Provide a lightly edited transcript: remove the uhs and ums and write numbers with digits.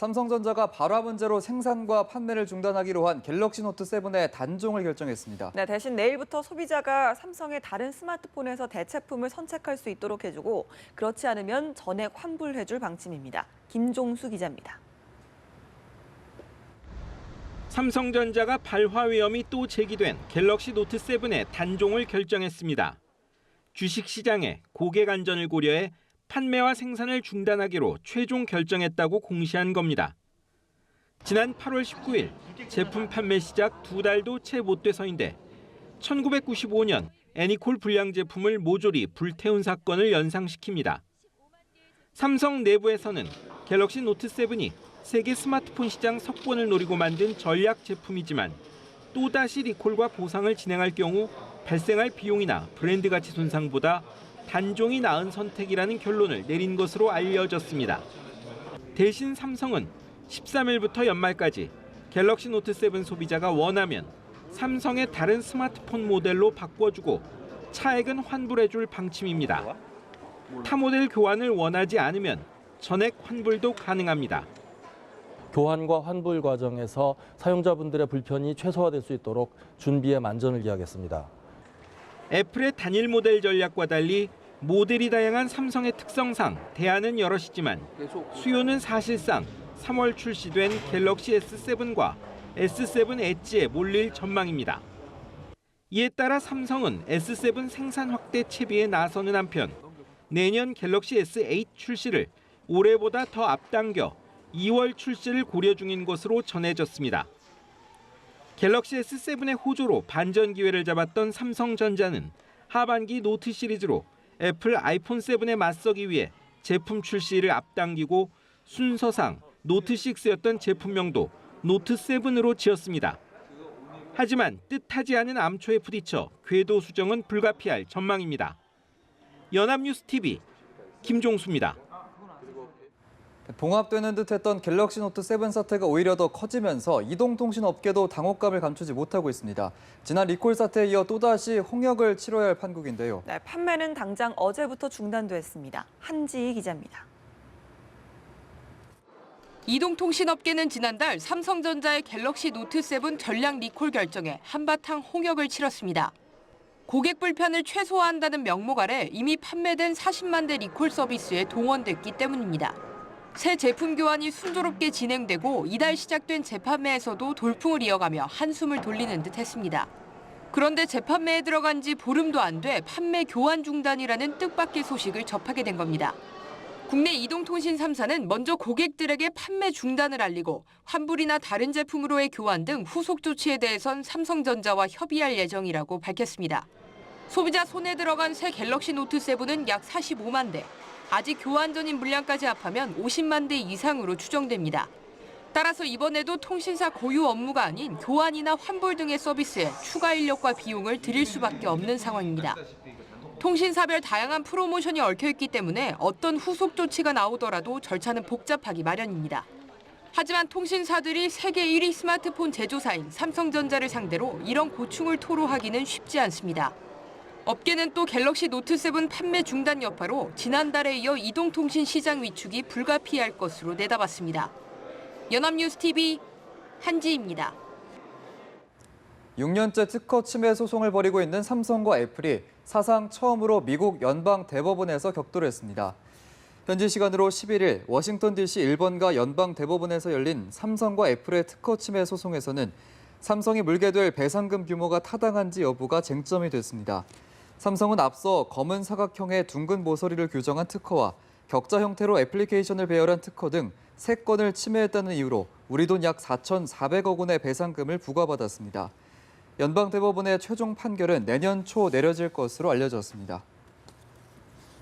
삼성전자가 발화 문제로 생산과 판매를 중단하기로 한 갤럭시 노트 7의 단종을 결정했습니다. 네, 대신 내일부터 소비자가 삼성의 다른 스마트폰에서 대체품을 선택할 수 있도록 해주고 그렇지 않으면 전액 환불해줄 방침입니다. 김종수 기자입니다. 삼성전자가 발화 위험이 또 제기된 갤럭시 노트 7의 단종을 결정했습니다. 주식시장에 고객 안전을 고려해 판매와 생산을 중단하기로 최종 결정했다고 공시한 겁니다. 지난 8월 19일 제품 판매 시작 2달도 채 못 돼서인데 1995년 애니콜 불량 제품을 모조리 불태운 사건을 연상시킵니다. 삼성 내부에서는 갤럭시 노트 7이 세계 스마트폰 시장 석권을 노리고 만든 전략 제품이지만 또다시 리콜과 보상을 진행할 경우 발생할 비용이나 브랜드 가치 손상보다 단종이 나은 선택이라는 결론을 내린 것으로 알려졌습니다. 대신 삼성은 13일부터 연말까지 갤럭시 노트 7 소비자가 원하면 삼성의 다른 스마트폰 모델로 바꿔주고 차액은 환불해줄 방침입니다. 타 모델 교환을 원하지 않으면 전액 환불도 가능합니다. 교환과 환불 과정에서 사용자분들의 불편이 최소화될 수 있도록 준비에 만전을 기하겠습니다. 애플의 단일 모델 전략과 달리 모델이 다양한 삼성의 특성상 대안은 여럿이지만 수요는 사실상 3월 출시된 갤럭시 S7과 S7 엣지에 몰릴 전망입니다. 이에 따라 삼성은 S7 생산 확대 채비에 나서는 한편 내년 갤럭시 S8 출시를 올해보다 더 앞당겨 2월 출시를 고려 중인 것으로 전해졌습니다. 갤럭시 S7의 호조로 반전 기회를 잡았던 삼성전자는 하반기 노트 시리즈로 애플 아이폰 7에 맞서기 위해 제품 출시를 앞당기고 순서상 노트 6였던 제품명도 노트 7으로 지었습니다. 하지만 뜻하지 않은 암초에 부딪혀 궤도 수정은 불가피할 전망입니다. 연합뉴스TV 김종수입니다. 봉합되는 듯했던 갤럭시 노트 7 사태가 오히려 더 커지면서 이동통신업계도 당혹감을 감추지 못하고 있습니다. 지난 리콜 사태에 이어 또다시 홍역을 치러야 할 판국인데요. 네, 판매는 당장 어제부터 중단됐습니다. 한지희 기자입니다. 이동통신업계는 지난달 삼성전자의 갤럭시 노트 7 전량 리콜 결정에 한바탕 홍역을 치렀습니다. 고객 불편을 최소화한다는 명목 아래 이미 판매된 40만 대 리콜 서비스에 동원됐기 때문입니다. 새 제품 교환이 순조롭게 진행되고 이달 시작된 재판매에서도 돌풍을 이어가며 한숨을 돌리는 듯 했습니다. 그런데 재판매에 들어간 지 보름도 안 돼 판매 교환 중단이라는 뜻밖의 소식을 접하게 된 겁니다. 국내 이동통신 3사는 먼저 고객들에게 판매 중단을 알리고 환불이나 다른 제품으로의 교환 등 후속 조치에 대해선 삼성전자와 협의할 예정이라고 밝혔습니다. 소비자 손에 들어간 새 갤럭시 노트 7은 약 45만 대, 아직 교환 전인 물량까지 합하면 50만 대 이상으로 추정됩니다. 따라서 이번에도 통신사 고유 업무가 아닌 교환이나 환불 등의 서비스에 추가 인력과 비용을 들일 수밖에 없는 상황입니다. 통신사별 다양한 프로모션이 얽혀있기 때문에 어떤 후속 조치가 나오더라도 절차는 복잡하기 마련입니다. 하지만 통신사들이 세계 1위 스마트폰 제조사인 삼성전자를 상대로 이런 고충을 토로하기는 쉽지 않습니다. 업계는 또 갤럭시 노트 7 판매 중단 여파로 지난달에 이어 이동통신 시장 위축이 불가피할 것으로 내다봤습니다. 연합뉴스TV 한지희입니다. 6년째 특허 침해 소송을 벌이고 있는 삼성과 애플이 사상 처음으로 미국 연방대법원에서 격돌을 했습니다. 현지 시간으로 11일 워싱턴 DC 1번가 연방대법원에서 열린 삼성과 애플의 특허 침해 소송에서는 삼성이 물게 될 배상금 규모가 타당한지 여부가 쟁점이 됐습니다. 삼성은 앞서 검은 사각형의 둥근 모서리를 규정한 특허와 격자 형태로 애플리케이션을 배열한 특허 등 3건을 침해했다는 이유로 우리 돈 약 4,400억 원의 배상금을 부과받았습니다. 연방대법원의 최종 판결은 내년 초 내려질 것으로 알려졌습니다.